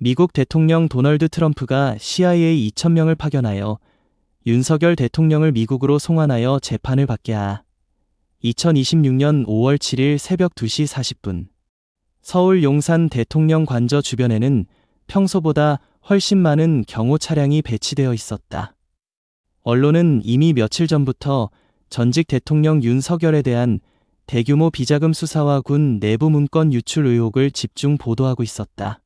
미국 대통령 도널드 트럼프가 CIA 2,000명을 파견하여 윤석열 대통령을 미국으로 송환하여 재판을 받게 하. 2026년 5월 7일 새벽 2시 40분. 서울 용산 대통령 관저 주변에는 평소보다 훨씬 많은 경호 차량이 배치되어 있었다. 언론은 이미 며칠 전부터 전직 대통령 윤석열에 대한 대규모 비자금 수사와 군 내부 문건 유출 의혹을 집중 보도하고 있었다.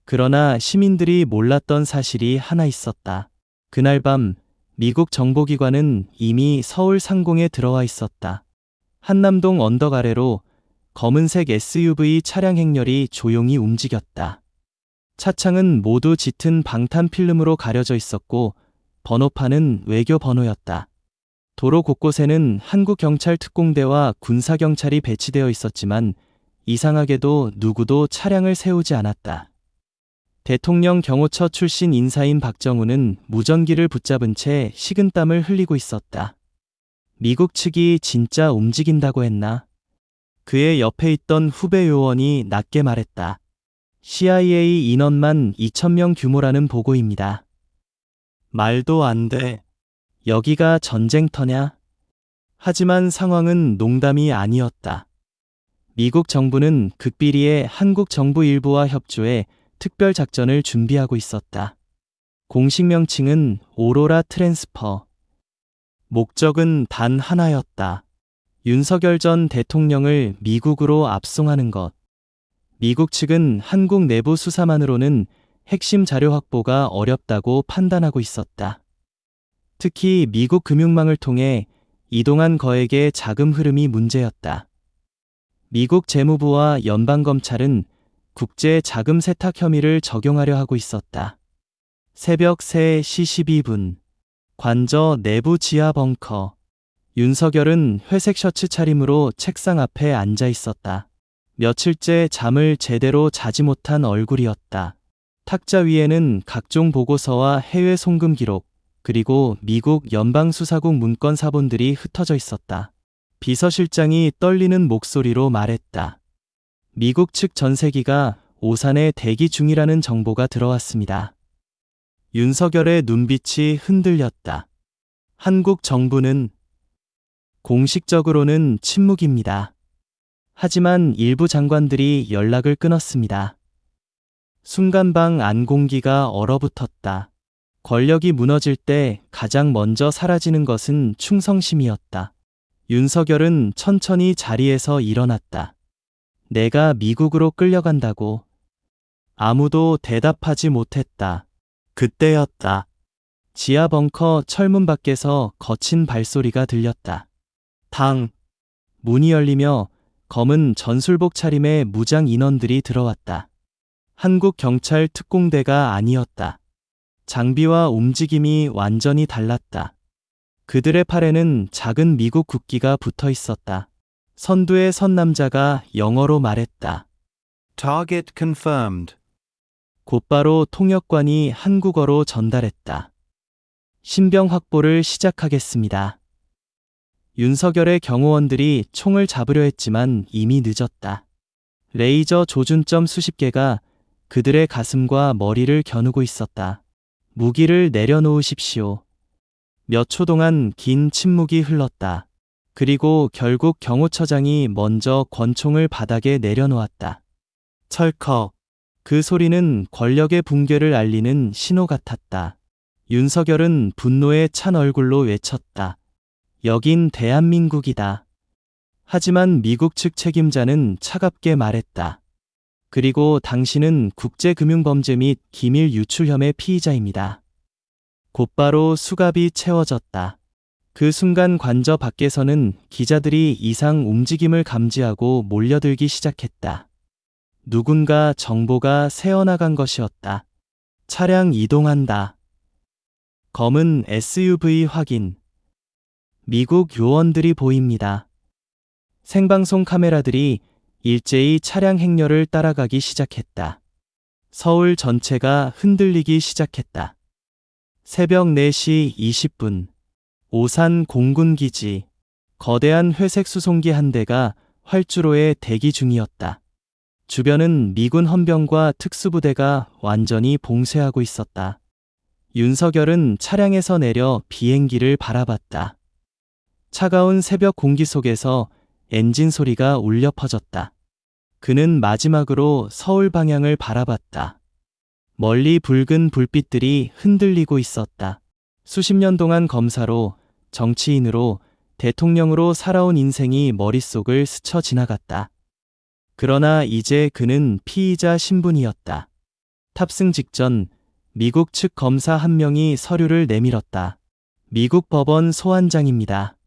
그러나 시민들이 몰랐던 사실이 하나 있었다. 그날 밤 미국 정보기관은 이미 서울 상공에 들어와 있었다. 한남동 언덕 아래로 검은색 SUV 차량 행렬이 조용히 움직였다. 차창은 모두 짙은 방탄 필름으로 가려져 있었고 번호판은 외교 번호였다. 도로 곳곳에는 한국경찰 특공대와 군사경찰이 배치되어 있었지만 이상하게도 누구도 차량을 세우지 않았다. 대통령 경호처 출신 인사인 박정우는 무전기를 붙잡은 채 식은땀을 흘리고 있었다. 미국 측이 진짜 움직인다고 했나? 그의 옆에 있던 후배 요원이 낮게 말했다. CIA 인원만 2,000명 규모라는 보고입니다. 말도 안 돼. 여기가 전쟁터냐? 하지만 상황은 농담이 아니었다. 미국 정부는 극비리에 한국 정부 일부와 협조해 특별 작전을 준비하고 있었다. 공식 명칭은 오로라 트랜스퍼. 목적은 단 하나였다. 윤석열 전 대통령을 미국으로 압송하는 것. 미국 측은 한국 내부 수사만으로는 핵심 자료 확보가 어렵다고 판단하고 있었다. 특히 미국 금융망을 통해 이동한 거액의 자금 흐름이 문제였다. 미국 재무부와 연방검찰은 국제 자금 세탁 혐의를 적용하려 하고 있었다. 새벽 3시 12분. 관저 내부 지하 벙커. 윤석열은 회색 셔츠 차림으로 책상 앞에 앉아 있었다. 며칠째 잠을 제대로 자지 못한 얼굴이었다. 탁자 위에는 각종 보고서와 해외 송금 기록, 그리고 미국 연방수사국 문건 사본들이 흩어져 있었다. 비서실장이 떨리는 목소리로 말했다. 미국 측 전세기가 오산에 대기 중이라는 정보가 들어왔습니다. 윤석열의 눈빛이 흔들렸다. 한국 정부는 공식적으로는 침묵입니다. 하지만 일부 장관들이 연락을 끊었습니다. 순간방 안 공기가 얼어붙었다. 권력이 무너질 때 가장 먼저 사라지는 것은 충성심이었다. 윤석열은 천천히 자리에서 일어났다. 내가 미국으로 끌려간다고. 아무도 대답하지 못했다. 그때였다. 지하 벙커 철문 밖에서 거친 발소리가 들렸다. 당. 문이 열리며 검은 전술복 차림의 무장 인원들이 들어왔다. 한국 경찰 특공대가 아니었다. 장비와 움직임이 완전히 달랐다. 그들의 팔에는 작은 미국 국기가 붙어 있었다. 선두에 선 남자가 영어로 말했다. Target confirmed. 곧바로 통역관이 한국어로 전달했다. 신병 확보를 시작하겠습니다. 윤석열의 경호원들이 총을 잡으려 했지만 이미 늦었다. 레이저 조준점 수십 개가 그들의 가슴과 머리를 겨누고 있었다. 무기를 내려놓으십시오. 몇 초 동안 긴 침묵이 흘렀다. 그리고 결국 경호처장이 먼저 권총을 바닥에 내려놓았다. 철컥. 그 소리는 권력의 붕괴를 알리는 신호 같았다. 윤석열은 분노에 찬 얼굴로 외쳤다. 여긴 대한민국이다. 하지만 미국 측 책임자는 차갑게 말했다. 그리고 당신은 국제금융범죄 및 기밀 유출 혐의 피의자입니다. 곧바로 수갑이 채워졌다. 그 순간 관저 밖에서는 기자들이 이상 움직임을 감지하고 몰려들기 시작했다. 누군가 정보가 새어나간 것이었다. 차량 이동한다. 검은 SUV 확인. 미국 요원들이 보입니다. 생방송 카메라들이 일제히 차량 행렬을 따라가기 시작했다. 서울 전체가 흔들리기 시작했다. 새벽 4시 20분. 오산 공군기지. 거대한 회색 수송기 한 대가 활주로에 대기 중이었다. 주변은 미군 헌병과 특수부대가 완전히 봉쇄하고 있었다. 윤석열은 차량에서 내려 비행기를 바라봤다. 차가운 새벽 공기 속에서 엔진 소리가 울려 퍼졌다. 그는 마지막으로 서울 방향을 바라봤다. 멀리 붉은 불빛들이 흔들리고 있었다. 수십 년 동안 검사로, 정치인으로, 대통령으로 살아온 인생이 머릿속을 스쳐 지나갔다. 그러나 이제 그는 피의자 신분이었다. 탑승 직전 미국 측 검사 한 명이 서류를 내밀었다. 미국 법원 소환장입니다.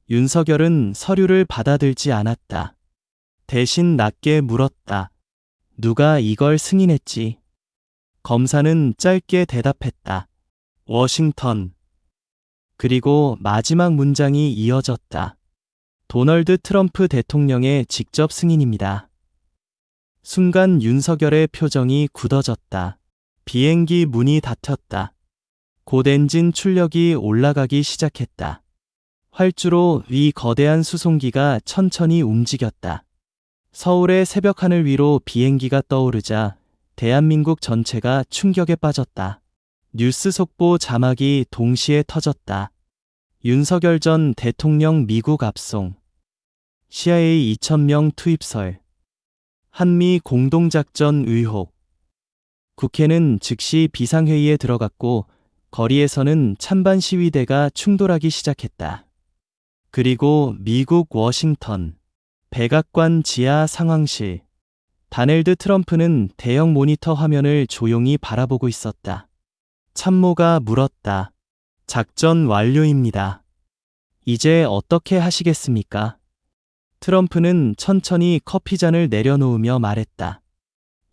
윤석열은 서류를 받아들지 않았다. 대신 낮게 물었다. 누가 이걸 승인했지? 검사는 짧게 대답했다. 워싱턴. 그리고 마지막 문장이 이어졌다. 도널드 트럼프 대통령의 직접 승인입니다. 순간 윤석열의 표정이 굳어졌다. 비행기 문이 닫혔다. 곧 엔진 출력이 올라가기 시작했다. 활주로 위 거대한 수송기가 천천히 움직였다. 서울의 새벽 하늘 위로 비행기가 떠오르자 대한민국 전체가 충격에 빠졌다. 뉴스 속보 자막이 동시에 터졌다. 윤석열 전 대통령 미국 압송. CIA 2,000명 투입설. 한미 공동작전 의혹. 국회는 즉시 비상회의에 들어갔고 거리에서는 찬반 시위대가 충돌하기 시작했다. 그리고 미국 워싱턴. 백악관 지하 상황실. 다넬드 트럼프는 대형 모니터 화면을 조용히 바라보고 있었다. 참모가 물었다. 작전 완료입니다. 이제 어떻게 하시겠습니까? 트럼프는 천천히 커피잔을 내려놓으며 말했다.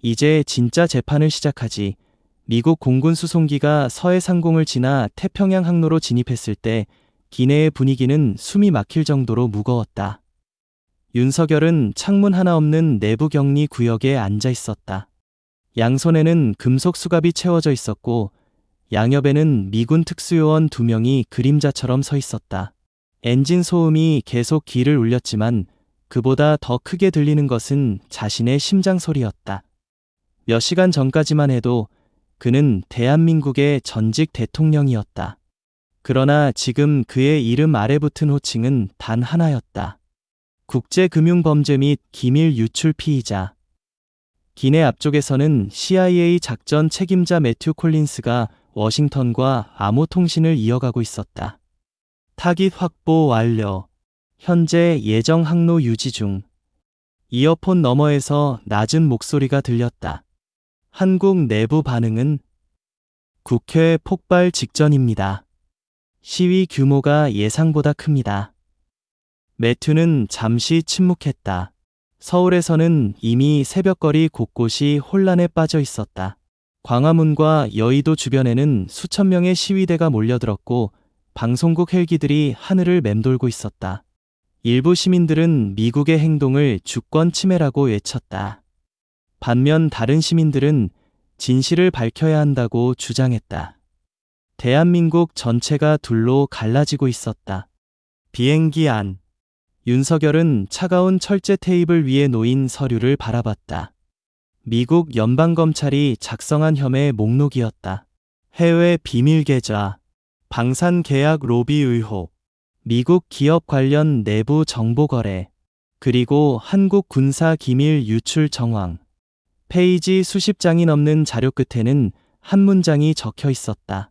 이제 진짜 재판을 시작하지. 미국 공군 수송기가 서해상공을 지나 태평양 항로로 진입했을 때 기내의 분위기는 숨이 막힐 정도로 무거웠다. 윤석열은 창문 하나 없는 내부 격리 구역에 앉아 있었다. 양손에는 금속 수갑이 채워져 있었고 양옆에는 미군 특수요원 2명이 그림자처럼 서 있었다. 엔진 소음이 계속 귀를 울렸지만 그보다 더 크게 들리는 것은 자신의 심장 소리였다. 몇 시간 전까지만 해도 그는 대한민국의 전직 대통령이었다. 그러나 지금 그의 이름 아래 붙은 호칭은 단 하나였다. 국제금융범죄 및 기밀 유출 피의자. 기내 앞쪽에서는 CIA 작전 책임자 매튜 콜린스가 워싱턴과 암호 통신을 이어가고 있었다. 타깃 확보 완료. 현재 예정 항로 유지 중. 이어폰 너머에서 낮은 목소리가 들렸다. 한국 내부 반응은 국회 폭발 직전입니다. 시위 규모가 예상보다 큽니다. 매튜는 잠시 침묵했다. 서울에서는 이미 새벽거리 곳곳이 혼란에 빠져 있었다. 광화문과 여의도 주변에는 수천 명의 시위대가 몰려들었고 방송국 헬기들이 하늘을 맴돌고 있었다. 일부 시민들은 미국의 행동을 주권 침해라고 외쳤다. 반면 다른 시민들은 진실을 밝혀야 한다고 주장했다. 대한민국 전체가 둘로 갈라지고 있었다. 비행기 안. 윤석열은 차가운 철제 테이블 위에 놓인 서류를 바라봤다. 미국 연방검찰이 작성한 혐의 목록이었다. 해외 비밀 계좌, 방산 계약 로비 의혹, 미국 기업 관련 내부 정보 거래, 그리고 한국 군사 기밀 유출 정황. 페이지 수십 장이 넘는 자료 끝에는 한 문장이 적혀 있었다.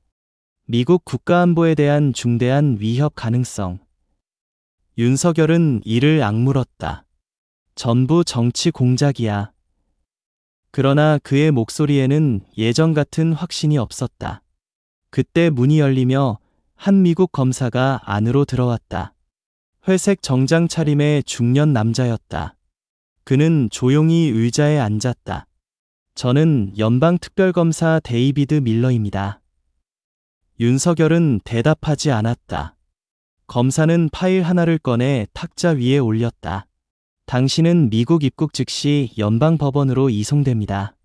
미국 국가안보에 대한 중대한 위협 가능성. 윤석열은 이를 악물었다. 전부 정치 공작이야. 그러나 그의 목소리에는 예전 같은 확신이 없었다. 그때 문이 열리며 한 미국 검사가 안으로 들어왔다. 회색 정장 차림의 중년 남자였다. 그는 조용히 의자에 앉았다. 저는 연방특별검사 데이비드 밀러입니다. 윤석열은 대답하지 않았다. 검사는 파일 하나를 꺼내 탁자 위에 올렸다. 당신은 미국 입국 즉시 연방법원으로 이송됩니다.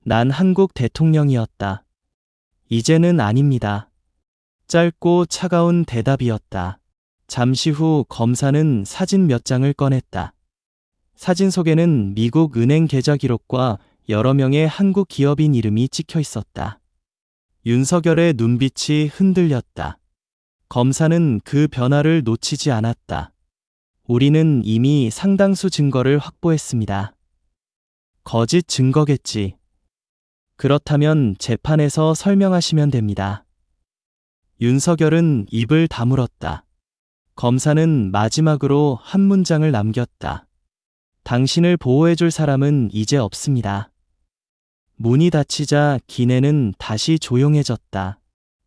난 한국 대통령이었다. 이제는 아닙니다. 짧고 차가운 대답이었다. 잠시 후 검사는 사진 몇 장을 꺼냈다. 사진 속에는 미국 은행 계좌 기록과 여러 명의 한국 기업인 이름이 찍혀 있었다. 윤석열의 눈빛이 흔들렸다. 검사는 그 변화를 놓치지 않았다. 우리는 이미 상당수 증거를 확보했습니다. 거짓 증거겠지. 그렇다면 재판에서 설명하시면 됩니다. 윤석열은 입을 다물었다. 검사는 마지막으로 한 문장을 남겼다. 당신을 보호해줄 사람은 이제 없습니다. 문이 닫히자 기내는 다시 조용해졌다.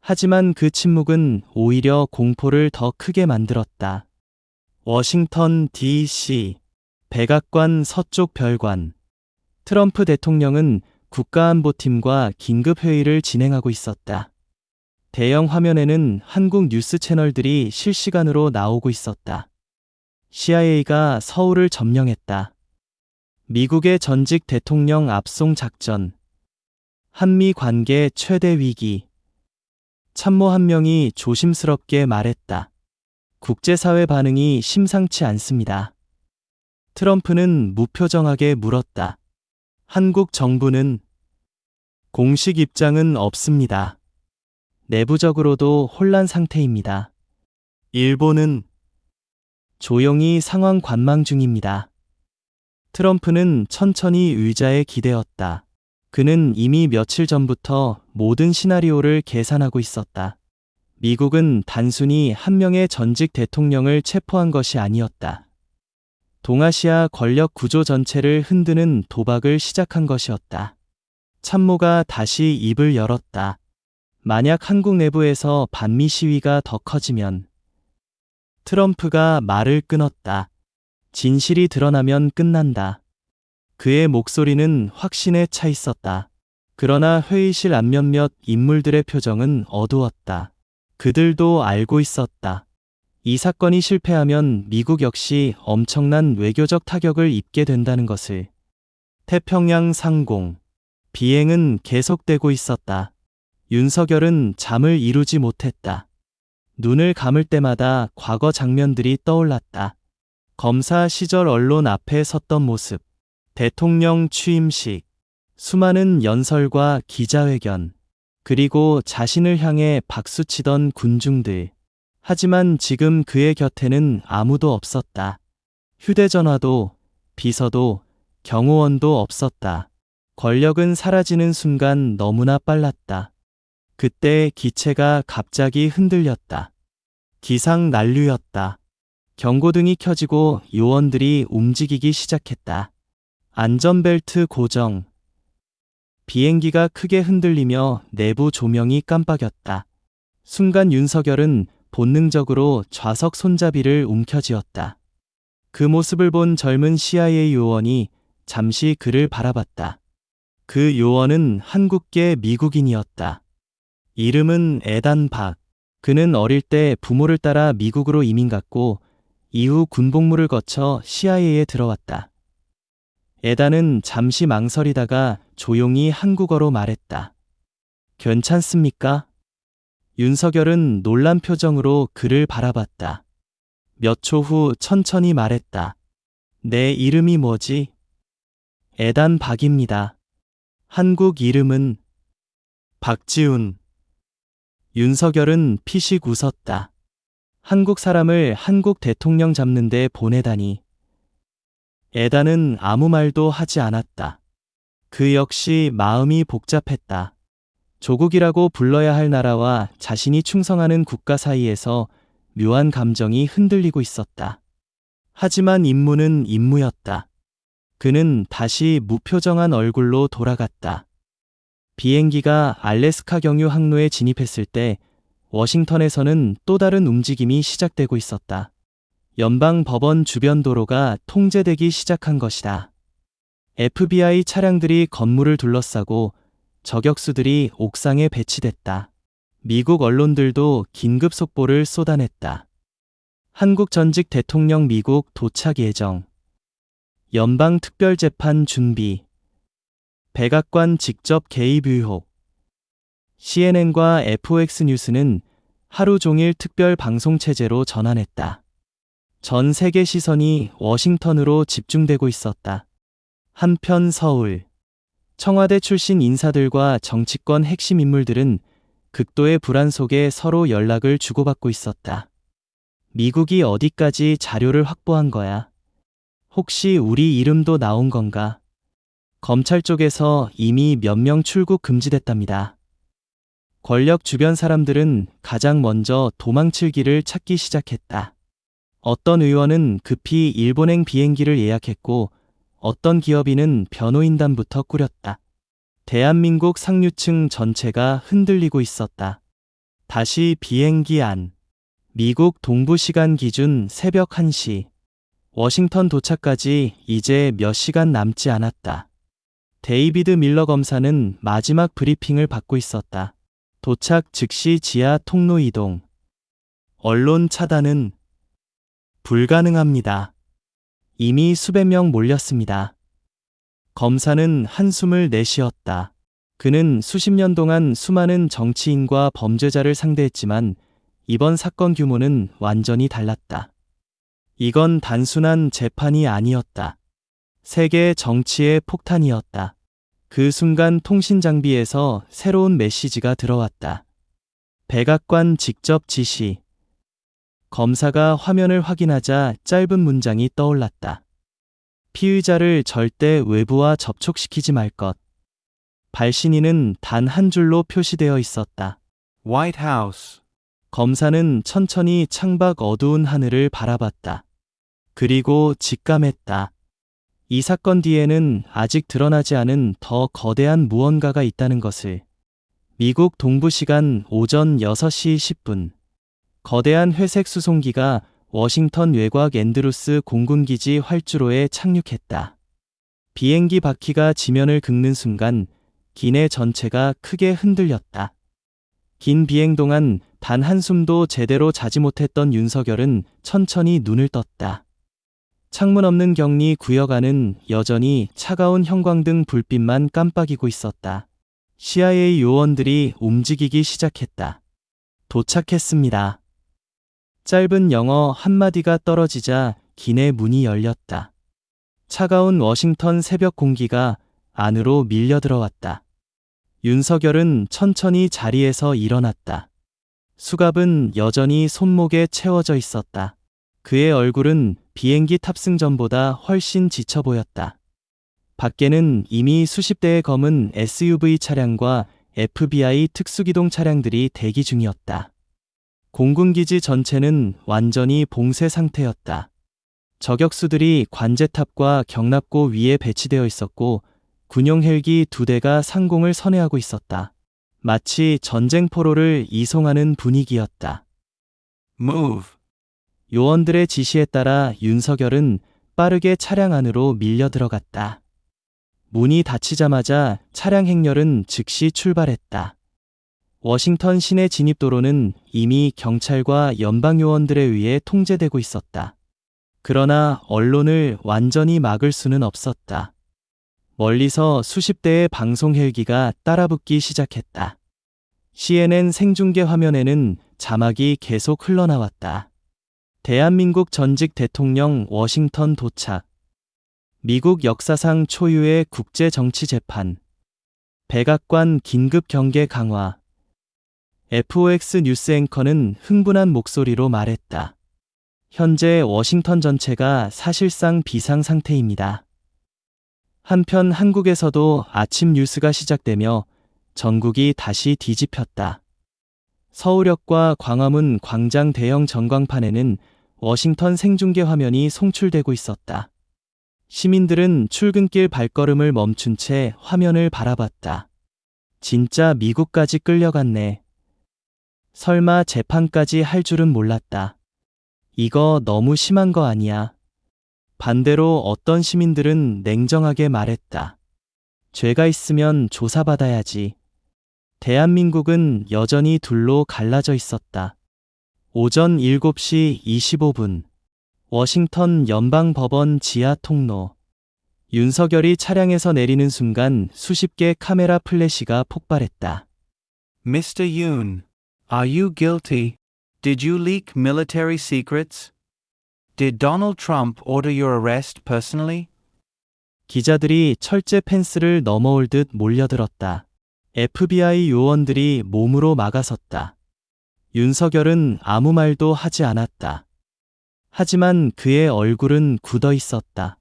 하지만 그 침묵은 오히려 공포를 더 크게 만들었다. 워싱턴 D.C. 백악관 서쪽 별관. 트럼프 대통령은 국가안보팀과 긴급회의를 진행하고 있었다. 대형 화면에는 한국 뉴스 채널들이 실시간으로 나오고 있었다. CIA가 서울을 점령했다. 미국의 전직 대통령 압송 작전. 한미 관계 최대 위기. 참모 한 명이 조심스럽게 말했다. 국제사회 반응이 심상치 않습니다. 트럼프는 무표정하게 물었다. 한국 정부는 공식 입장은 없습니다. 내부적으로도 혼란 상태입니다. 일본은 조용히 상황 관망 중입니다. 트럼프는 천천히 의자에 기대었다. 그는 이미 며칠 전부터 모든 시나리오를 계산하고 있었다. 미국은 단순히 한 명의 전직 대통령을 체포한 것이 아니었다. 동아시아 권력 구조 전체를 흔드는 도박을 시작한 것이었다. 참모가 다시 입을 열었다. 만약 한국 내부에서 반미 시위가 더 커지면. 트럼프가 말을 끊었다. 진실이 드러나면 끝난다. 그의 목소리는 확신에 차 있었다. 그러나 회의실 앞 몇몇 인물들의 표정은 어두웠다. 그들도 알고 있었다. 이 사건이 실패하면 미국 역시 엄청난 외교적 타격을 입게 된다는 것을. 태평양 상공. 비행은 계속되고 있었다. 윤석열은 잠을 이루지 못했다. 눈을 감을 때마다 과거 장면들이 떠올랐다. 검사 시절 언론 앞에 섰던 모습. 대통령 취임식. 수많은 연설과 기자회견. 그리고 자신을 향해 박수치던 군중들. 하지만 지금 그의 곁에는 아무도 없었다. 휴대전화도, 비서도, 경호원도 없었다. 권력은 사라지는 순간 너무나 빨랐다. 그때 기체가 갑자기 흔들렸다. 기상 난류였다. 경고등이 켜지고 요원들이 움직이기 시작했다. 안전벨트 고정. 비행기가 크게 흔들리며 내부 조명이 깜빡였다. 순간 윤석열은 본능적으로 좌석 손잡이를 움켜쥐었다. 그 모습을 본 젊은 CIA 요원이 잠시 그를 바라봤다. 그 요원은 한국계 미국인이었다. 이름은 에단 박. 그는 어릴 때 부모를 따라 미국으로 이민 갔고 이후 군복무를 거쳐 CIA에 들어왔다. 에단은 잠시 망설이다가 조용히 한국어로 말했다. 괜찮습니까? 윤석열은 놀란 표정으로 그를 바라봤다. 몇 초 후 천천히 말했다. 내 이름이 뭐지? 에단 박입니다. 한국 이름은 박지훈. 윤석열은 피식 웃었다. 한국 사람을 한국 대통령 잡는데 보내다니. 에단은 아무 말도 하지 않았다. 그 역시 마음이 복잡했다. 조국이라고 불러야 할 나라와 자신이 충성하는 국가 사이에서 묘한 감정이 흔들리고 있었다. 하지만 임무는 임무였다. 그는 다시 무표정한 얼굴로 돌아갔다. 비행기가 알래스카 경유 항로에 진입했을 때 워싱턴에서는 또 다른 움직임이 시작되고 있었다. 연방 법원 주변 도로가 통제되기 시작한 것이다. FBI 차량들이 건물을 둘러싸고 저격수들이 옥상에 배치됐다. 미국 언론들도 긴급 속보를 쏟아냈다. 한국 전직 대통령 미국 도착 예정. 연방특별재판 준비. 백악관 직접 개입 의혹. CNN과 FOX 뉴스는 하루 종일 특별 방송 체제로 전환했다. 전 세계 시선이 워싱턴으로 집중되고 있었다. 한편 서울. 청와대 출신 인사들과 정치권 핵심 인물들은 극도의 불안 속에 서로 연락을 주고받고 있었다. 미국이 어디까지 자료를 확보한 거야? 혹시 우리 이름도 나온 건가? 검찰 쪽에서 이미 몇 명 출국 금지됐답니다. 권력 주변 사람들은 가장 먼저 도망칠 길을 찾기 시작했다. 어떤 의원은 급히 일본행 비행기를 예약했고 어떤 기업인은 변호인단부터 꾸렸다. 대한민국 상류층 전체가 흔들리고 있었다. 다시 비행기 안. 미국 동부 시간 기준 새벽 1시. 워싱턴 도착까지 이제 몇 시간 남지 않았다. 데이비드 밀러 검사는 마지막 브리핑을 받고 있었다. 도착 즉시 지하 통로 이동. 언론 차단은 불가능합니다. 이미 수백 명 몰렸습니다. 검사는 한숨을 내쉬었다. 그는 수십 년 동안 수많은 정치인과 범죄자를 상대했지만 이번 사건 규모는 완전히 달랐다. 이건 단순한 재판이 아니었다. 세계 정치의 폭탄이었다. 그 순간 통신 장비에서 새로운 메시지가 들어왔다. 백악관 직접 지시. 검사가 화면을 확인하자 짧은 문장이 떠올랐다. 피의자를 절대 외부와 접촉시키지 말 것. 발신인은 단 한 줄로 표시되어 있었다. White House. 검사는 천천히 창밖 어두운 하늘을 바라봤다. 그리고 직감했다. 이 사건 뒤에는 아직 드러나지 않은 더 거대한 무언가가 있다는 것을. 미국 동부 시간 오전 6시 10분. 거대한 회색 수송기가 워싱턴 외곽 앤드루스 공군기지 활주로에 착륙했다. 비행기 바퀴가 지면을 긁는 순간 기내 전체가 크게 흔들렸다. 긴 비행 동안 단 한숨도 제대로 자지 못했던 윤석열은 천천히 눈을 떴다. 창문 없는 격리 구역 안은 여전히 차가운 형광등 불빛만 깜빡이고 있었다. CIA 요원들이 움직이기 시작했다. 도착했습니다. 짧은 영어 한마디가 떨어지자 기내 문이 열렸다. 차가운 워싱턴 새벽 공기가 안으로 밀려 들어왔다. 윤석열은 천천히 자리에서 일어났다. 수갑은 여전히 손목에 채워져 있었다. 그의 얼굴은 비행기 탑승 전보다 훨씬 지쳐 보였다. 밖에는 이미 수십 대의 검은 SUV 차량과 FBI 특수기동 차량들이 대기 중이었다. 공군기지 전체는 완전히 봉쇄 상태였다. 저격수들이 관제탑과 경납고 위에 배치되어 있었고 군용 헬기 2대가 상공을 선회하고 있었다. 마치 전쟁 포로를 이송하는 분위기였다. Move. 요원들의 지시에 따라 윤석열은 빠르게 차량 안으로 밀려 들어갔다. 문이 닫히자마자 차량 행렬은 즉시 출발했다. 워싱턴 시내 진입도로는 이미 경찰과 연방요원들에 의해 통제되고 있었다. 그러나 언론을 완전히 막을 수는 없었다. 멀리서 수십 대의 방송 헬기가 따라붙기 시작했다. CNN 생중계 화면에는 자막이 계속 흘러나왔다. 대한민국 전직 대통령 워싱턴 도착. 미국 역사상 초유의 국제 정치 재판. 백악관 긴급 경계 강화. FOX 뉴스 앵커는 흥분한 목소리로 말했다. 현재 워싱턴 전체가 사실상 비상 상태입니다. 한편 한국에서도 아침 뉴스가 시작되며 전국이 다시 뒤집혔다. 서울역과 광화문 광장 대형 전광판에는 워싱턴 생중계 화면이 송출되고 있었다. 시민들은 출근길 발걸음을 멈춘 채 화면을 바라봤다. 진짜 미국까지 끌려갔네. 설마 재판까지 할 줄은 몰랐다. 이거 너무 심한 거 아니야? 반대로 어떤 시민들은 냉정하게 말했다. 죄가 있으면 조사받아야지. 대한민국은 여전히 둘로 갈라져 있었다. 오전 7시 25분. 워싱턴 연방법원 지하 통로. 윤석열이 차량에서 내리는 순간 수십 개 카메라 플래시가 폭발했다. Mr. Yoon, are you guilty? Did you leak military secrets? Did Donald Trump order your arrest personally? 기자들이 철제 펜스를 넘어올 듯 몰려들었다. FBI 요원들이 몸으로 막아섰다. 윤석열은 아무 말도 하지 않았다. 하지만 그의 얼굴은 굳어 있었다.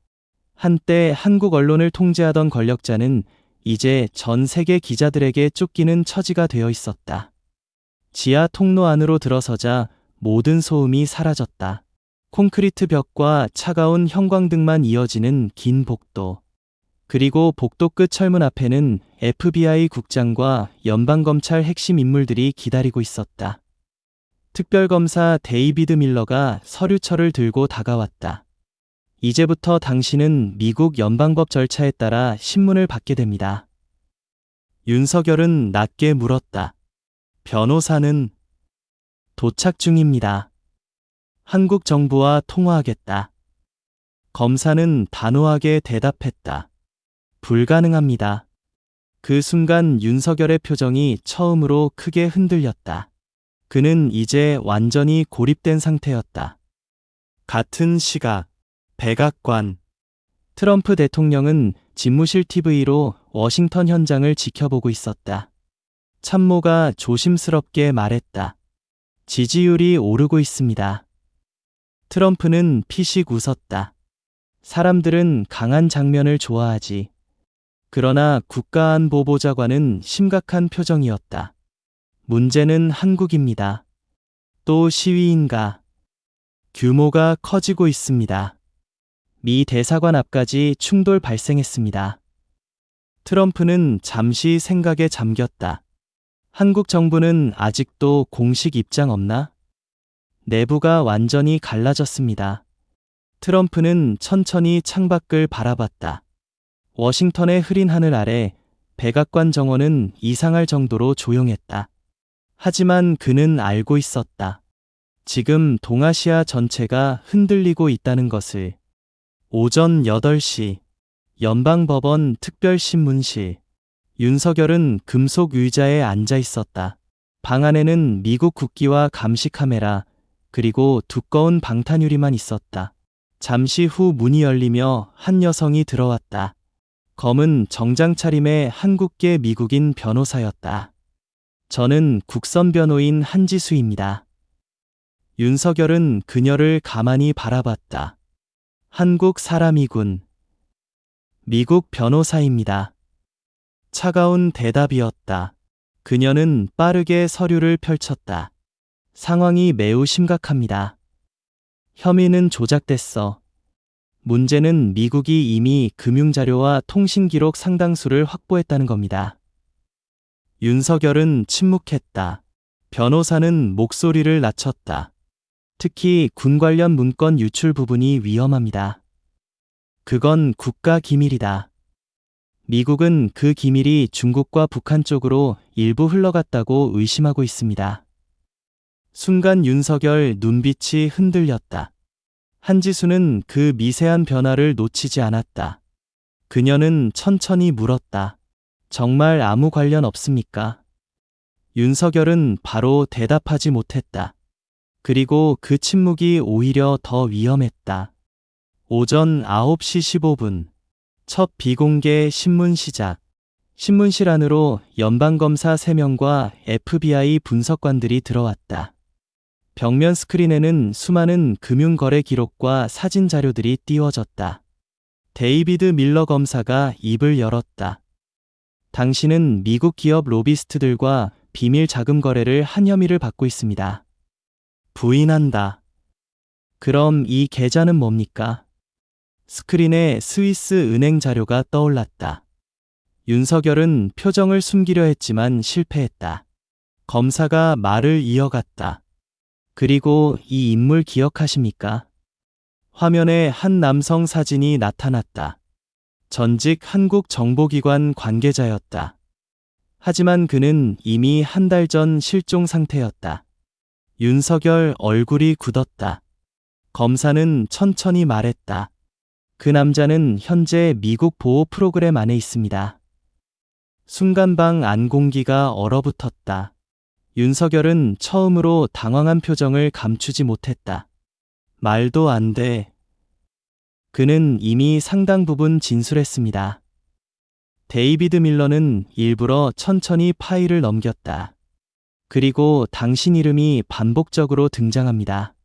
한때 한국 언론을 통제하던 권력자는 이제 전 세계 기자들에게 쫓기는 처지가 되어 있었다. 지하 통로 안으로 들어서자 모든 소음이 사라졌다. 콘크리트 벽과 차가운 형광등만 이어지는 긴 복도. 그리고 복도 끝 철문 앞에는 FBI 국장과 연방검찰 핵심 인물들이 기다리고 있었다. 특별검사 데이비드 밀러가 서류철을 들고 다가왔다. 이제부터 당신은 미국 연방법 절차에 따라 신문을 받게 됩니다. 윤석열은 낮게 물었다. 변호사는 도착 중입니다. 한국 정부와 통화하겠다. 검사는 단호하게 대답했다. 불가능합니다. 그 순간 윤석열의 표정이 처음으로 크게 흔들렸다. 그는 이제 완전히 고립된 상태였다. 같은 시각, 백악관. 트럼프 대통령은 집무실 TV로 워싱턴 현장을 지켜보고 있었다. 참모가 조심스럽게 말했다. 지지율이 오르고 있습니다. 트럼프는 피식 웃었다. 사람들은 강한 장면을 좋아하지. 그러나 국가안보보좌관은 심각한 표정이었다. 문제는 한국입니다. 또 시위인가? 규모가 커지고 있습니다. 미 대사관 앞까지 충돌 발생했습니다. 트럼프는 잠시 생각에 잠겼다. 한국 정부는 아직도 공식 입장 없나? 내부가 완전히 갈라졌습니다. 트럼프는 천천히 창밖을 바라봤다. 워싱턴의 흐린 하늘 아래 백악관 정원은 이상할 정도로 조용했다. 하지만 그는 알고 있었다. 지금 동아시아 전체가 흔들리고 있다는 것을. 오전 8시 연방법원 특별신문실. 윤석열은 금속 의자에 앉아 있었다. 방 안에는 미국 국기와 감시 카메라, 그리고 두꺼운 방탄유리만 있었다. 잠시 후 문이 열리며 한 여성이 들어왔다. 검은 정장 차림의 한국계 미국인 변호사였다. 저는 국선 변호인 한지수입니다. 윤석열은 그녀를 가만히 바라봤다. 한국 사람이군. 미국 변호사입니다. 차가운 대답이었다. 그녀는 빠르게 서류를 펼쳤다. 상황이 매우 심각합니다. 혐의는 조작됐어. 문제는 미국이 이미 금융자료와 통신기록 상당수를 확보했다는 겁니다. 윤석열은 침묵했다. 변호사는 목소리를 낮췄다. 특히 군 관련 문건 유출 부분이 위험합니다. 그건 국가 기밀이다. 미국은 그 기밀이 중국과 북한 쪽으로 일부 흘러갔다고 의심하고 있습니다. 순간 윤석열 눈빛이 흔들렸다. 한지수는 그 미세한 변화를 놓치지 않았다. 그녀는 천천히 물었다. 정말 아무 관련 없습니까? 윤석열은 바로 대답하지 못했다. 그리고 그 침묵이 오히려 더 위험했다. 오전 9시 15분. 첫 비공개 신문 시작. 신문실 안으로 연방검사 3명과 FBI 분석관들이 들어왔다. 벽면 스크린에는 수많은 금융거래 기록과 사진 자료들이 띄워졌다. 데이비드 밀러 검사가 입을 열었다. 당신은 미국 기업 로비스트들과 비밀 자금 거래를 한 혐의를 받고 있습니다. 부인한다. 그럼 이 계좌는 뭡니까? 스크린에 스위스 은행 자료가 떠올랐다. 윤석열은 표정을 숨기려 했지만 실패했다. 검사가 말을 이어갔다. 그리고 이 인물 기억하십니까? 화면에 한 남성 사진이 나타났다. 전직 한국 정보기관 관계자였다. 하지만 그는 이미 한 달 전 실종 상태였다. 윤석열 얼굴이 굳었다. 검사는 천천히 말했다. 그 남자는 현재 미국 보호 프로그램 안에 있습니다. 순간 방 안 공기가 얼어붙었다. 윤석열은 처음으로 당황한 표정을 감추지 못했다. 말도 안 돼. 그는 이미 상당 부분 진술했습니다. 데이비드 밀러는 일부러 천천히 파일을 넘겼다. 그리고 당신 이름이 반복적으로 등장합니다.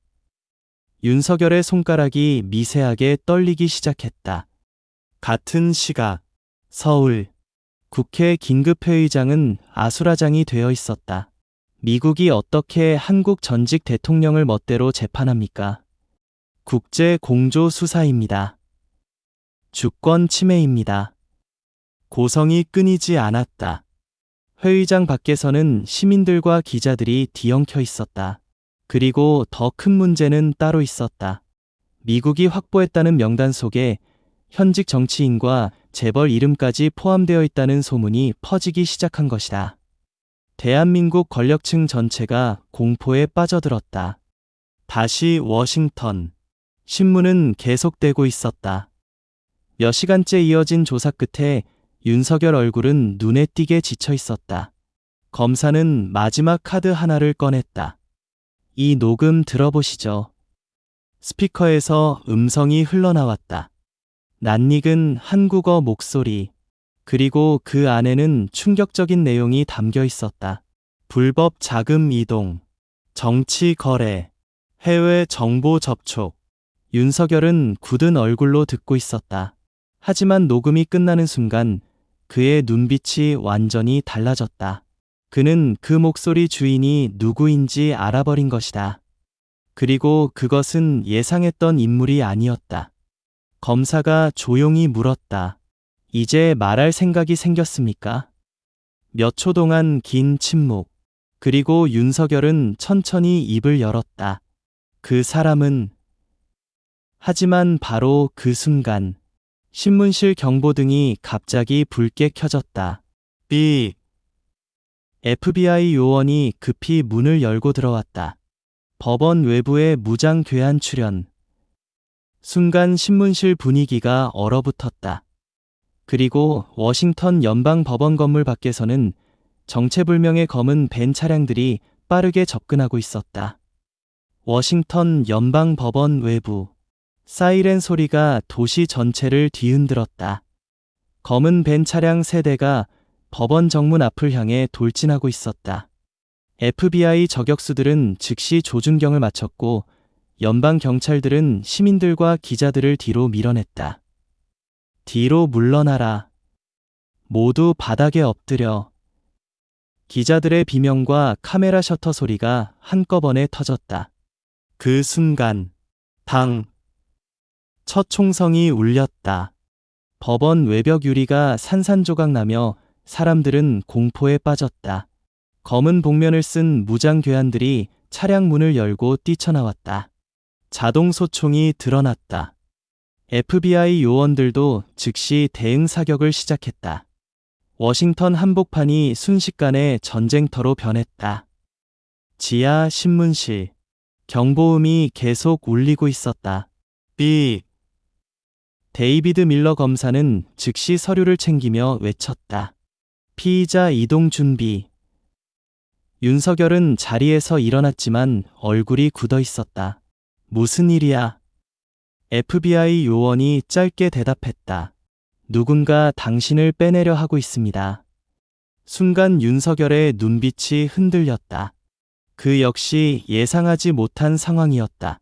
윤석열의 손가락이 미세하게 떨리기 시작했다. 같은 시각, 서울. 국회 긴급회의장은 아수라장이 되어 있었다. 미국이 어떻게 한국 전직 대통령을 멋대로 재판합니까? 국제 공조 수사입니다. 주권 침해입니다. 고성이 끊이지 않았다. 회의장 밖에서는 시민들과 기자들이 뒤엉켜 있었다. 그리고 더 큰 문제는 따로 있었다. 미국이 확보했다는 명단 속에 현직 정치인과 재벌 이름까지 포함되어 있다는 소문이 퍼지기 시작한 것이다. 대한민국 권력층 전체가 공포에 빠져들었다. 다시 워싱턴. 신문은 계속되고 있었다. 몇 시간째 이어진 조사 끝에 윤석열 얼굴은 눈에 띄게 지쳐 있었다. 검사는 마지막 카드 하나를 꺼냈다. 이 녹음 들어보시죠. 스피커에서 음성이 흘러나왔다. 낯익은 한국어 목소리. 그리고 그 안에는 충격적인 내용이 담겨 있었다. 불법 자금 이동, 정치 거래, 해외 정보 접촉. 윤석열은 굳은 얼굴로 듣고 있었다. 하지만 녹음이 끝나는 순간 그의 눈빛이 완전히 달라졌다. 그는 그 목소리 주인이 누구인지 알아버린 것이다. 그리고 그것은 예상했던 인물이 아니었다. 검사가 조용히 물었다. 이제 말할 생각이 생겼습니까? 몇 초 동안 긴 침묵. 그리고 윤석열은 천천히 입을 열었다. 그 사람은... 하지만 바로 그 순간 신문실 경보등이 갑자기 붉게 켜졌다. 삐. FBI 요원이 급히 문을 열고 들어왔다. 법원 외부에 무장 괴한 출연. 순간 신문실 분위기가 얼어붙었다. 그리고 워싱턴 연방 법원 건물 밖에서는 정체불명의 검은 벤 차량들이 빠르게 접근하고 있었다. 워싱턴 연방 법원 외부. 사이렌 소리가 도시 전체를 뒤흔들었다. 검은 벤 차량 3대가 법원 정문 앞을 향해 돌진하고 있었다. FBI 저격수들은 즉시 조준경을 마쳤고 연방 경찰들은 시민들과 기자들을 뒤로 밀어냈다. 뒤로 물러나라. 모두 바닥에 엎드려. 기자들의 비명과 카메라 셔터 소리가 한꺼번에 터졌다. 그 순간 첫 총성이 울렸다. 법원 외벽 유리가 산산조각 나며 사람들은 공포에 빠졌다. 검은 복면을 쓴 무장 괴한들이 차량 문을 열고 뛰쳐나왔다. 자동 소총이 드러났다. FBI 요원들도 즉시 대응 사격을 시작했다. 워싱턴 한복판이 순식간에 전쟁터로 변했다. 지하 신문실. 경보음이 계속 울리고 있었다. 삐. 데이비드 밀러 검사는 즉시 서류를 챙기며 외쳤다. 피의자 이동 준비. 윤석열은 자리에서 일어났지만 얼굴이 굳어 있었다. 무슨 일이야? FBI 요원이 짧게 대답했다. 누군가 당신을 빼내려 하고 있습니다. 순간 윤석열의 눈빛이 흔들렸다. 그 역시 예상하지 못한 상황이었다.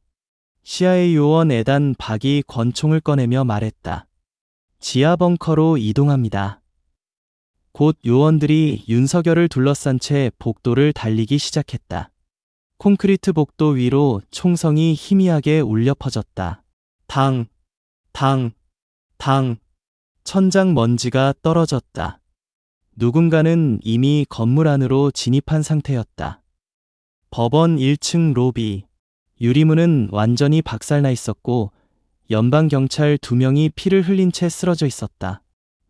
CIA 요원 에단 박이 권총을 꺼내며 말했다. 지하 벙커로 이동합니다. 곧 요원들이 윤석열을 둘러싼 채 복도를 달리기 시작했다. 콘크리트 복도 위로 총성이 희미하게 울려 퍼졌다. 당, 당, 당. 천장 먼지가 떨어졌다. 누군가는 이미 건물 안으로 진입한 상태였다. 법원 1층 로비. 유리문은 완전히 박살나 있었고 연방경찰 2명이 피를 흘린 채 쓰러져 있었다.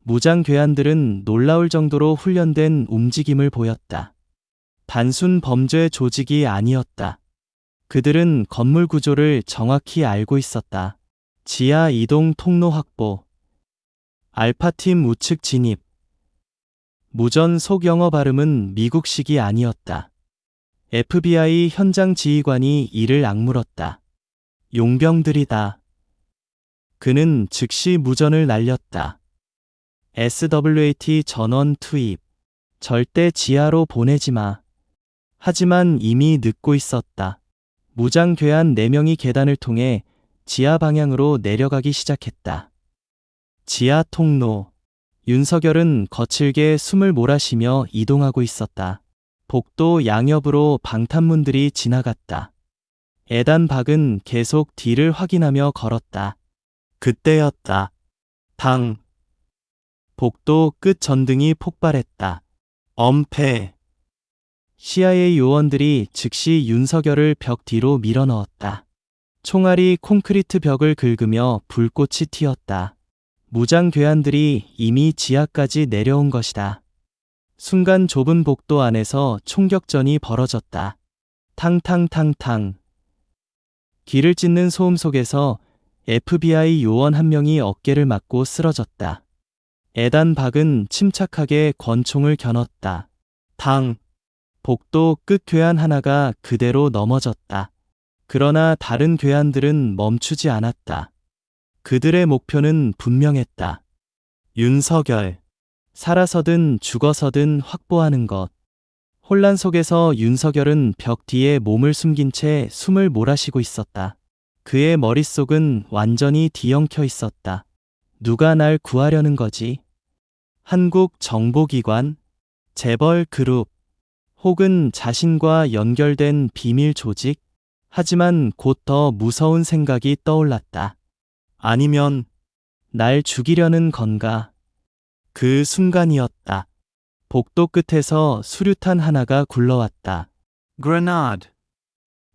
무장 괴한들은 놀라울 정도로 훈련된 움직임을 보였다. 단순 범죄 조직이 아니었다. 그들은 건물 구조를 정확히 알고 있었다. 지하 이동 통로 확보. 알파팀 우측 진입. 무전 속 영어 발음은 미국식이 아니었다. FBI 현장 지휘관이 이를 악물었다. 용병들이다. 그는 즉시 무전을 날렸다. SWAT 전원 투입. 절대 지하로 보내지 마. 하지만 이미 늦고 있었다. 무장 괴한 4명이 계단을 통해 지하 방향으로 내려가기 시작했다. 지하 통로. 윤석열은 거칠게 숨을 몰아쉬며 이동하고 있었다. 복도 양옆으로 방탄문들이 지나갔다. 에단 박은 계속 뒤를 확인하며 걸었다. 그때였다. 당. 복도 끝 전등이 폭발했다. 엄폐. CIA 요원들이 즉시 윤석열을 벽 뒤로 밀어넣었다. 총알이 콘크리트 벽을 긁으며 불꽃이 튀었다. 무장 괴한들이 이미 지하까지 내려온 것이다. 순간 좁은 복도 안에서 총격전이 벌어졌다. 탕탕탕탕. 귀를 찢는 소음 속에서 FBI 요원 한 명이 어깨를 맞고 쓰러졌다. 에단 박은 침착하게 권총을 겨눴다. 당. 복도 끝 괴한 하나가 그대로 넘어졌다. 그러나 다른 괴한들은 멈추지 않았다. 그들의 목표는 분명했다. 윤석열. 살아서든 죽어서든 확보하는 것. 혼란 속에서 윤석열은 벽 뒤에 몸을 숨긴 채 숨을 몰아쉬고 있었다. 그의 머릿속은 완전히 뒤엉켜 있었다. 누가 날 구하려는 거지? 한국 정보기관? 재벌 그룹? 혹은 자신과 연결된 비밀 조직? 하지만 곧 더 무서운 생각이 떠올랐다. 아니면 날 죽이려는 건가? 그 순간이었다. 복도 끝에서 수류탄 하나가 굴러왔다. Grenade.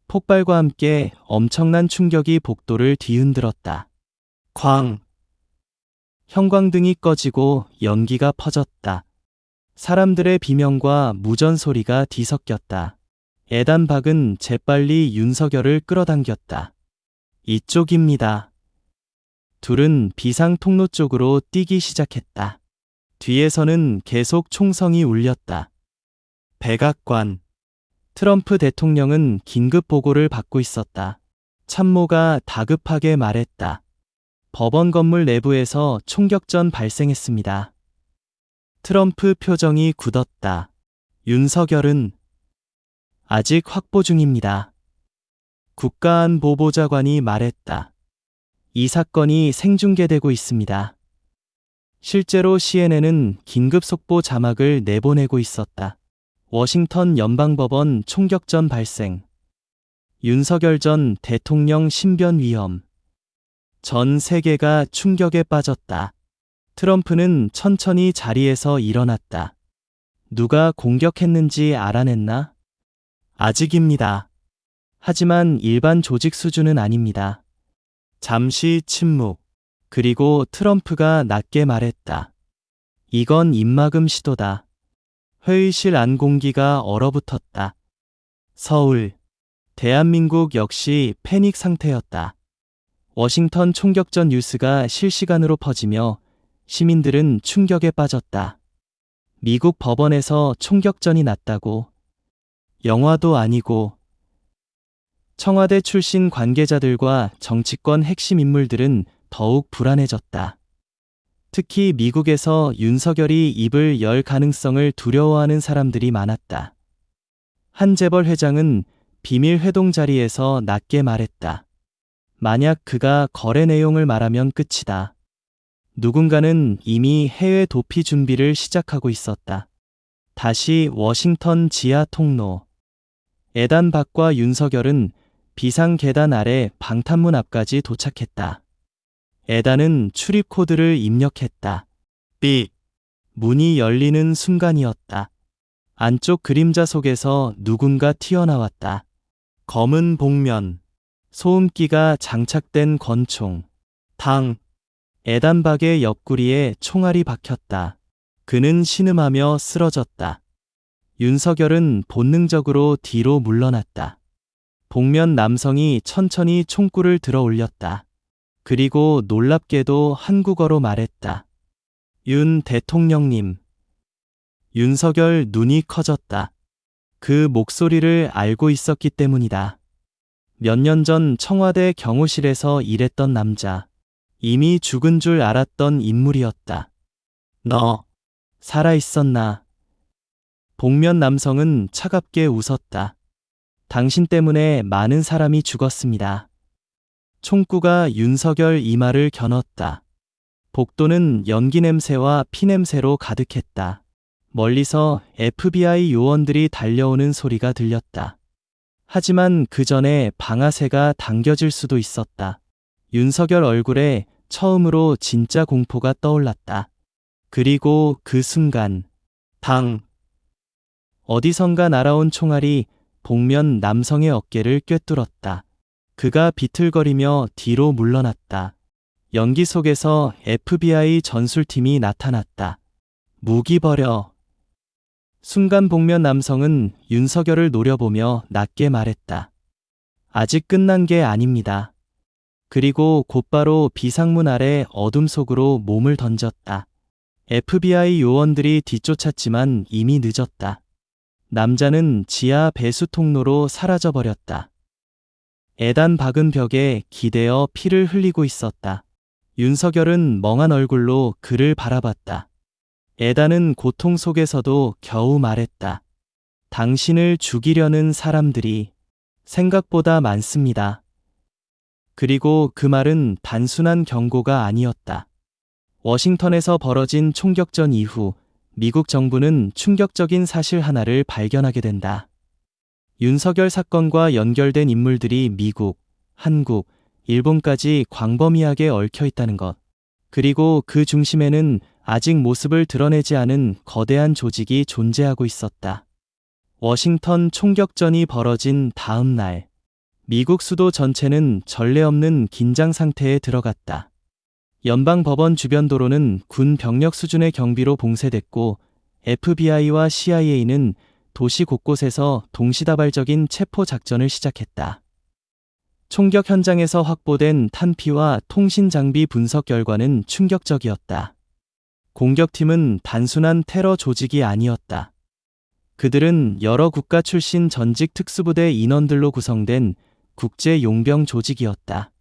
폭발과 함께 엄청난 충격이 복도를 뒤흔들었다. 쾅. 형광등이 꺼지고 연기가 퍼졌다. 사람들의 비명과 무전 소리가 뒤섞였다. 에단 박은 재빨리 윤석열을 끌어당겼다. 이쪽입니다. 둘은 비상 통로 쪽으로 뛰기 시작했다. 뒤에서는 계속 총성이 울렸다. 백악관. 트럼프 대통령은 긴급 보고를 받고 있었다. 참모가 다급하게 말했다. 법원 건물 내부에서 총격전 발생했습니다. 트럼프 표정이 굳었다. 윤석열은 아직 확보 중입니다. 국가안보보좌관이 말했다. 이 사건이 생중계되고 있습니다. 실제로 CNN은 긴급 속보 자막을 내보내고 있었다. 워싱턴 연방법원 총격전 발생. 윤석열 전 대통령 신변 위험. 전 세계가 충격에 빠졌다. 트럼프는 천천히 자리에서 일어났다. 누가 공격했는지 알아냈나? 아직입니다. 하지만 일반 조직 수준은 아닙니다. 잠시 침묵. 그리고 트럼프가 낮게 말했다. 이건 입막음 시도다. 회의실 안 공기가 얼어붙었다. 서울. 대한민국 역시 패닉 상태였다. 워싱턴 총격전 뉴스가 실시간으로 퍼지며 시민들은 충격에 빠졌다. 미국 법원에서 총격전이 났다고. 영화도 아니고. 청와대 출신 관계자들과 정치권 핵심 인물들은 더욱 불안해졌다. 특히 미국에서 윤석열이 입을 열 가능성을 두려워하는 사람들이 많았다. 한 재벌 회장은 비밀 회동 자리에서 낮게 말했다. 만약 그가 거래 내용을 말하면 끝이다. 누군가는 이미 해외 도피 준비를 시작하고 있었다. 다시 워싱턴 지하 통로. 에단 박과 윤석열은 비상 계단 아래 방탄문 앞까지 도착했다. 에단은 출입 코드를 입력했다. 삑. 문이 열리는 순간이었다. 안쪽 그림자 속에서 누군가 튀어나왔다. 검은 복면. 소음기가 장착된 권총. 당. 에단 박의 옆구리에 총알이 박혔다. 그는 신음하며 쓰러졌다. 윤석열은 본능적으로 뒤로 물러났다. 복면 남성이 천천히 총구를 들어 올렸다. 그리고 놀랍게도 한국어로 말했다. 윤 대통령님. 윤석열 눈이 커졌다. 그 목소리를 알고 있었기 때문이다. 몇 년 전 청와대 경호실에서 일했던 남자. 이미 죽은 줄 알았던 인물이었다. 너, 살아있었나? 복면 남성은 차갑게 웃었다. 당신 때문에 많은 사람이 죽었습니다. 총구가 윤석열 이마를 겨눴다. 복도는 연기 냄새와 피 냄새로 가득했다. 멀리서 FBI 요원들이 달려오는 소리가 들렸다. 하지만 그 전에 방아쇠가 당겨질 수도 있었다. 윤석열 얼굴에 처음으로 진짜 공포가 떠올랐다. 그리고 그 순간, 어디선가 날아온 총알이 복면 남성의 어깨를 꿰뚫었다. 그가 비틀거리며 뒤로 물러났다. 연기 속에서 FBI 전술팀이 나타났다. 무기 버려. 순간 복면 남성은 윤석열을 노려보며 낮게 말했다. 아직 끝난 게 아닙니다. 그리고 곧바로 비상문 아래 어둠 속으로 몸을 던졌다. FBI 요원들이 뒤쫓았지만 이미 늦었다. 남자는 지하 배수 통로로 사라져버렸다. 애단 박은 벽에 기대어 피를 흘리고 있었다. 윤석열은 멍한 얼굴로 그를 바라봤다. 애단은 고통 속에서도 겨우 말했다. 당신을 죽이려는 사람들이 생각보다 많습니다. 그리고 그 말은 단순한 경고가 아니었다. 워싱턴에서 벌어진 총격전 이후 미국 정부는 충격적인 사실 하나를 발견하게 된다. 윤석열 사건과 연결된 인물들이 미국, 한국, 일본까지 광범위하게 얽혀 있다는 것. 그리고 그 중심에는 아직 모습을 드러내지 않은 거대한 조직이 존재하고 있었다. 워싱턴 총격전이 벌어진 다음 날, 미국 수도 전체는 전례 없는 긴장 상태에 들어갔다. 연방 법원 주변 도로는 군 병력 수준의 경비로 봉쇄됐고 FBI와 CIA는 도시 곳곳에서 동시다발적인 체포 작전을 시작했다. 총격 현장에서 확보된 탄피와 통신 장비 분석 결과는 충격적이었다. 공격팀은 단순한 테러 조직이 아니었다. 그들은 여러 국가 출신 전직 특수부대 인원들로 구성된 국제 용병 조직이었다.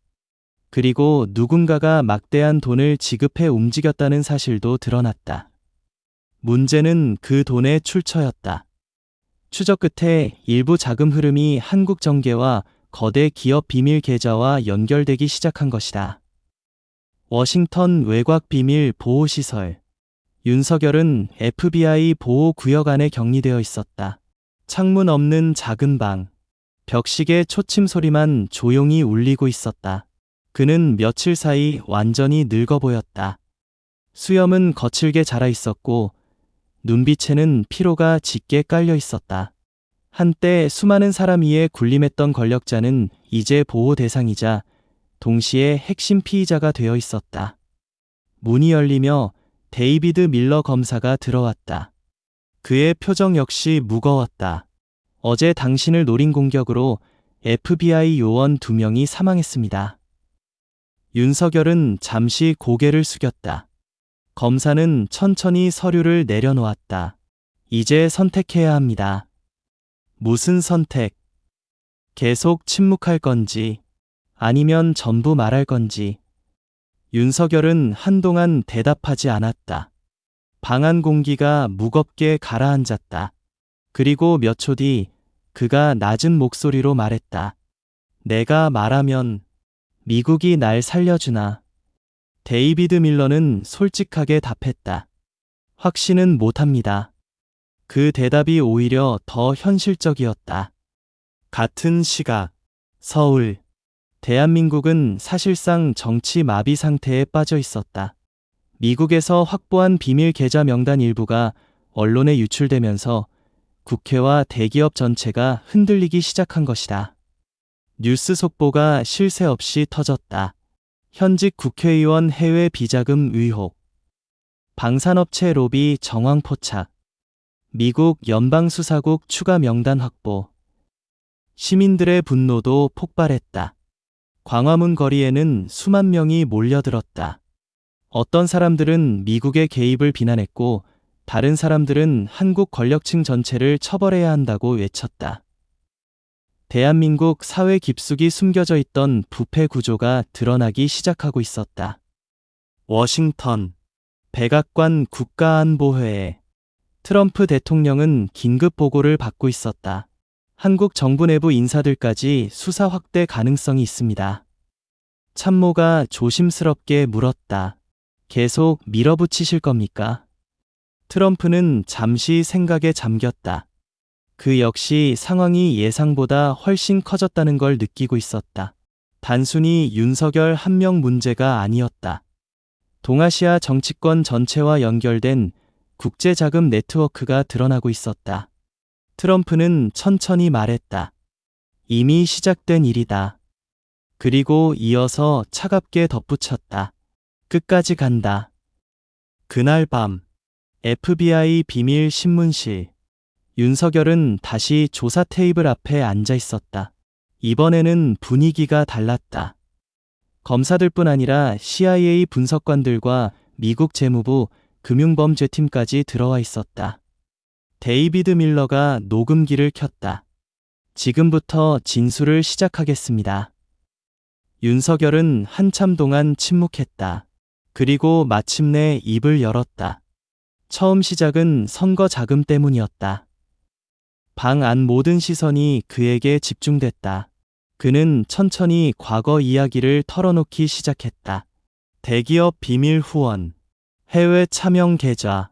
그리고 누군가가 막대한 돈을 지급해 움직였다는 사실도 드러났다. 문제는 그 돈의 출처였다. 추적 끝에 일부 자금 흐름이 한국 정계와 거대 기업 비밀 계좌와 연결되기 시작한 것이다. 워싱턴 외곽 비밀 보호시설. 윤석열은 FBI 보호구역 안에 격리되어 있었다. 창문 없는 작은 방. 벽식의 초침 소리만 조용히 울리고 있었다. 그는 며칠 사이 완전히 늙어 보였다. 수염은 거칠게 자라 있었고 눈빛에는 피로가 짙게 깔려 있었다. 한때 수많은 사람 위에 군림했던 권력자는 이제 보호 대상이자 동시에 핵심 피의자가 되어 있었다. 문이 열리며 데이비드 밀러 검사가 들어왔다. 그의 표정 역시 무거웠다. 어제 당신을 노린 공격으로 FBI 요원 2명이 사망했습니다. 윤석열은 잠시 고개를 숙였다. 검사는 천천히 서류를 내려놓았다. 이제 선택해야 합니다. 무슨 선택? 계속 침묵할 건지, 아니면 전부 말할 건지. 윤석열은 한동안 대답하지 않았다. 방 안 공기가 무겁게 가라앉았다. 그리고 몇 초 뒤 그가 낮은 목소리로 말했다. 내가 말하면 미국이 날 살려주나? 데이비드 밀러는 솔직하게 답했다. 확신은 못합니다. 그 대답이 오히려 더 현실적이었다. 같은 시각, 서울. 대한민국은 사실상 정치 마비 상태에 빠져 있었다. 미국에서 확보한 비밀 계좌 명단 일부가 언론에 유출되면서 국회와 대기업 전체가 흔들리기 시작한 것이다. 뉴스 속보가 쉴 새 없이 터졌다. 현직 국회의원 해외 비자금 의혹, 방산업체 로비 정황 포착, 미국 연방수사국 추가 명단 확보. 시민들의 분노도 폭발했다. 광화문 거리에는 수만 명이 몰려들었다. 어떤 사람들은 미국의 개입을 비난했고 다른 사람들은 한국 권력층 전체를 처벌해야 한다고 외쳤다. 대한민국 사회 깊숙이 숨겨져 있던 부패 구조가 드러나기 시작하고 있었다. 워싱턴 백악관 국가안보회의 트럼프 대통령은 긴급 보고를 받고 있었다. 한국 정부 내부 인사들까지 수사 확대 가능성이 있습니다. 참모가 조심스럽게 물었다. 계속 밀어붙이실 겁니까? 트럼프는 잠시 생각에 잠겼다. 그 역시 상황이 예상보다 훨씬 커졌다는 걸 느끼고 있었다. 단순히 윤석열 한 명 문제가 아니었다. 동아시아 정치권 전체와 연결된 국제자금 네트워크가 드러나고 있었다. 트럼프는 천천히 말했다. 이미 시작된 일이다. 그리고 이어서 차갑게 덧붙였다. 끝까지 간다. 그날 밤 FBI 비밀 신문실. 윤석열은 다시 조사 테이블 앞에 앉아 있었다. 이번에는 분위기가 달랐다. 검사들뿐 아니라 CIA 분석관들과 미국 재무부 금융범죄팀까지 들어와 있었다. 데이비드 밀러가 녹음기를 켰다. 지금부터 진술을 시작하겠습니다. 윤석열은 한참 동안 침묵했다. 그리고 마침내 입을 열었다. 처음 시작은 선거 자금 때문이었다. 방 안 모든 시선이 그에게 집중됐다. 그는 천천히 과거 이야기를 털어놓기 시작했다. 대기업 비밀 후원, 해외 차명 계좌,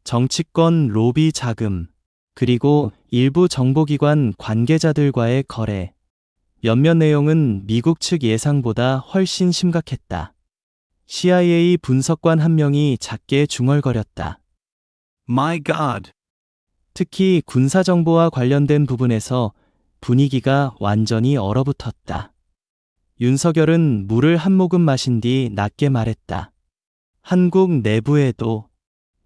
정치권 로비 자금, 그리고 일부 정보기관 관계자들과의 거래. 몇몇 내용은 미국 측 예상보다 훨씬 심각했다. CIA 분석관 한 명이 작게 중얼거렸다. My God. 특히 군사정보와 관련된 부분에서 분위기가 완전히 얼어붙었다. 윤석열은 물을 한 모금 마신 뒤 낮게 말했다. 한국 내부에도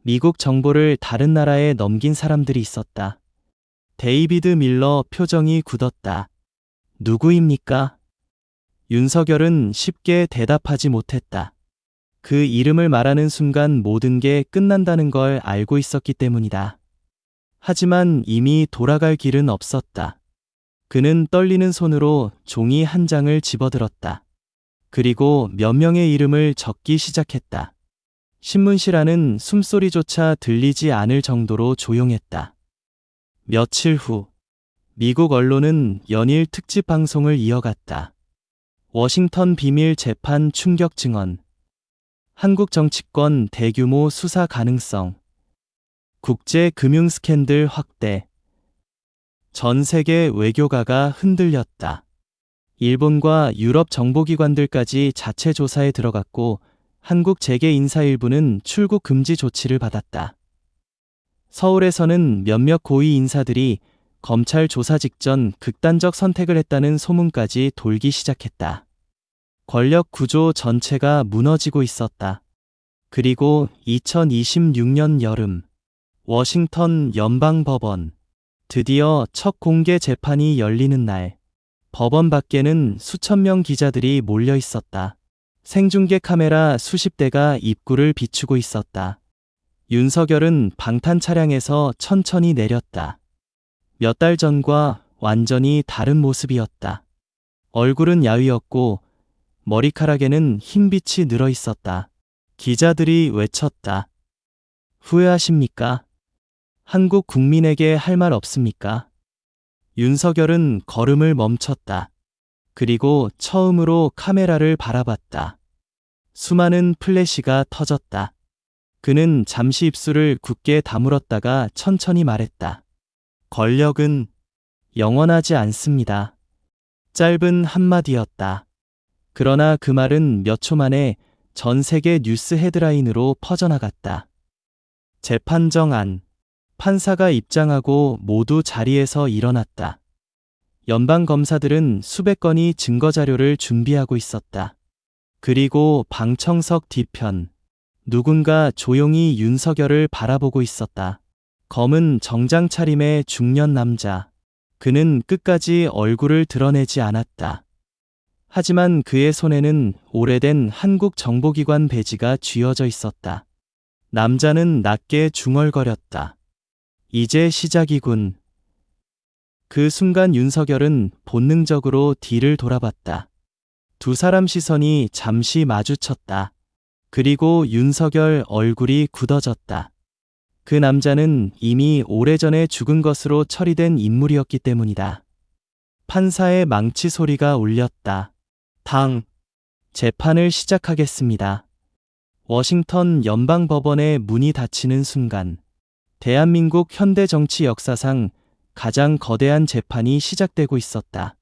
미국 정보를 다른 나라에 넘긴 사람들이 있었다. 데이비드 밀러 표정이 굳었다. 누구입니까? 윤석열은 쉽게 대답하지 못했다. 그 이름을 말하는 순간 모든 게 끝난다는 걸 알고 있었기 때문이다. 하지만 이미 돌아갈 길은 없었다. 그는 떨리는 손으로 종이 한 장을 집어들었다. 그리고 몇 명의 이름을 적기 시작했다. 신문실 안은 숨소리조차 들리지 않을 정도로 조용했다. 며칠 후, 미국 언론은 연일 특집 방송을 이어갔다. 워싱턴 비밀 재판 충격 증언, 한국 정치권 대규모 수사 가능성, 국제 금융 스캔들 확대, 전 세계 외교가가 흔들렸다. 일본과 유럽 정보기관들까지 자체 조사에 들어갔고 한국 재계 인사 일부는 출국 금지 조치를 받았다. 서울에서는 몇몇 고위 인사들이 검찰 조사 직전 극단적 선택을 했다는 소문까지 돌기 시작했다. 권력 구조 전체가 무너지고 있었다. 그리고 2026년 여름, 워싱턴 연방법원. 드디어 첫 공개 재판이 열리는 날, 법원 밖에는 수천 명 기자들이 몰려 있었다. 생중계 카메라 수십 대가 입구를 비추고 있었다. 윤석열은 방탄 차량에서 천천히 내렸다. 몇 달 전과 완전히 다른 모습이었다. 얼굴은 야위었고 머리카락에는 흰빛이 늘어 있었다. 기자들이 외쳤다. 후회하십니까? 한국 국민에게 할 말 없습니까? 윤석열은 걸음을 멈췄다. 그리고 처음으로 카메라를 바라봤다. 수많은 플래시가 터졌다. 그는 잠시 입술을 굳게 다물었다가 천천히 말했다. 권력은 영원하지 않습니다. 짧은 한마디였다. 그러나 그 말은 몇 초 만에 전 세계 뉴스 헤드라인으로 퍼져나갔다. 재판 정안. 판사가 입장하고 모두 자리에서 일어났다. 연방 검사들은 수백 건의 증거 자료를 준비하고 있었다. 그리고 방청석 뒤편. 누군가 조용히 윤석열을 바라보고 있었다. 검은 정장 차림의 중년 남자. 그는 끝까지 얼굴을 드러내지 않았다. 하지만 그의 손에는 오래된 한국 정보기관 배지가 쥐어져 있었다. 남자는 낮게 중얼거렸다. 이제 시작이군. 그 순간 윤석열은 본능적으로 뒤를 돌아봤다. 두 사람 시선이 잠시 마주쳤다. 그리고 윤석열 얼굴이 굳어졌다. 그 남자는 이미 오래전에 죽은 것으로 처리된 인물이었기 때문이다. 판사의 망치 소리가 울렸다. 재판을 시작하겠습니다. 워싱턴 연방법원의 문이 닫히는 순간, 대한민국 현대 정치 역사상 가장 거대한 재판이 시작되고 있었다.